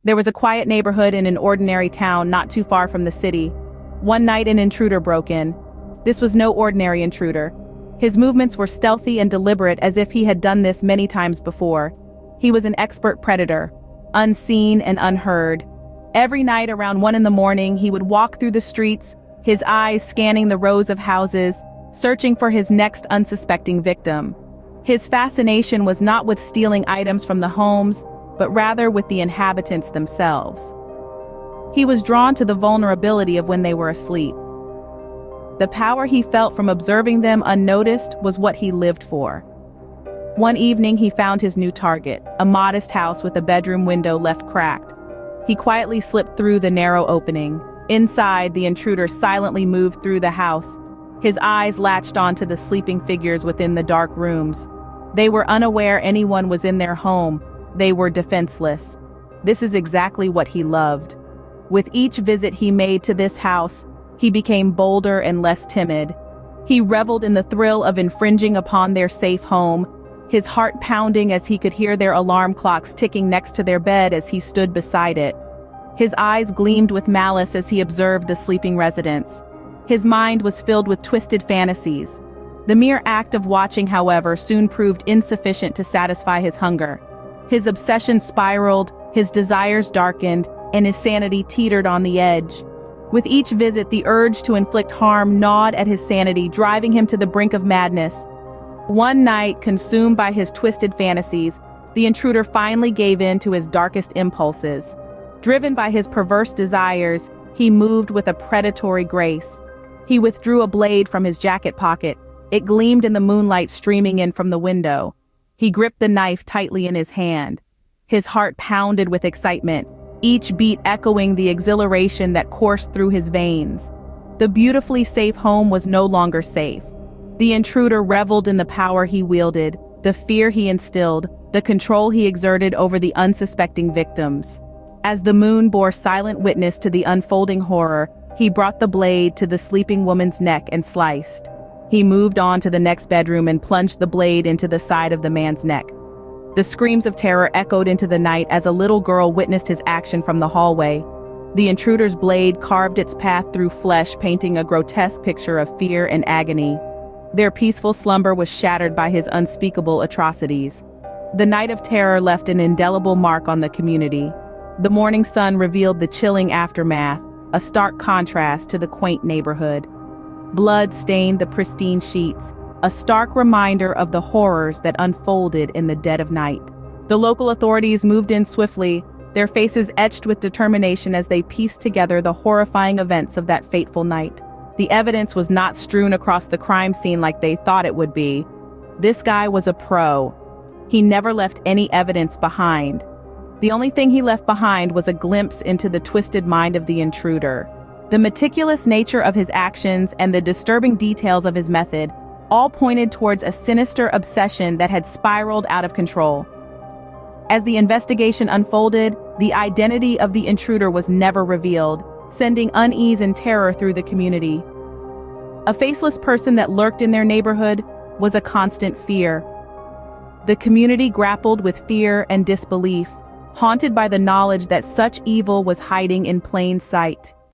There was a quiet neighborhood in an ordinary town not too far from the city. One night an intruder broke in. This was no ordinary intruder. His movements were stealthy and deliberate, as if he had done this many times before. He was an expert predator, unseen and unheard. Every night around 1 a.m, he would walk through the streets, his eyes scanning the rows of houses, searching for his next unsuspecting victim. His fascination was not with stealing items from the homes, but rather with the inhabitants themselves. He was drawn to the vulnerability of when they were asleep. The power he felt from observing them unnoticed was what he lived for. One evening he found his new target, a modest house with a bedroom window left cracked. He quietly slipped through the narrow opening. Inside, the intruder silently moved through the house. His eyes latched onto the sleeping figures within the dark rooms. They were unaware anyone was in their home. They were defenseless. This is exactly what he loved. With each visit he made to this house, he became bolder and less timid. He reveled in the thrill of infringing upon their safe home, his heart pounding as he could hear their alarm clocks ticking next to their bed as he stood beside it. His eyes gleamed with malice as he observed the sleeping residents. His mind was filled with twisted fantasies. The mere act of watching, however, soon proved insufficient to satisfy his hunger. His obsession spiraled, his desires darkened, and his sanity teetered on the edge. With each visit, the urge to inflict harm gnawed at his sanity, driving him to the brink of madness. One night, consumed by his twisted fantasies, the intruder finally gave in to his darkest impulses. Driven by his perverse desires, he moved with a predatory grace. He withdrew a blade from his jacket pocket. It gleamed in the moonlight streaming in from the window. He gripped the knife tightly in his hand. His heart pounded with excitement, each beat echoing the exhilaration that coursed through his veins. The beautifully safe home was no longer safe. The intruder reveled in the power he wielded, the fear he instilled, the control he exerted over the unsuspecting victims. As the moon bore silent witness to the unfolding horror, he brought the blade to the sleeping woman's neck and sliced. He moved on to the next bedroom and plunged the blade into the side of the man's neck. The screams of terror echoed into the night as a little girl witnessed his action from the hallway. The intruder's blade carved its path through flesh, painting a grotesque picture of fear and agony. Their peaceful slumber was shattered by his unspeakable atrocities. The night of terror left an indelible mark on the community. The morning sun revealed the chilling aftermath, a stark contrast to the quaint neighborhood. Blood stained the pristine sheets, a stark reminder of the horrors that unfolded in the dead of night. The local authorities moved in swiftly, their faces etched with determination as they pieced together the horrifying events of that fateful night. The evidence was not strewn across the crime scene like they thought it would be. This guy was a pro. He never left any evidence behind. The only thing he left behind was a glimpse into the twisted mind of the intruder. The meticulous nature of his actions and the disturbing details of his method all pointed towards a sinister obsession that had spiraled out of control. As the investigation unfolded, the identity of the intruder was never revealed, sending unease and terror through the community. A faceless person that lurked in their neighborhood was a constant fear. The community grappled with fear and disbelief, haunted by the knowledge that such evil was hiding in plain sight.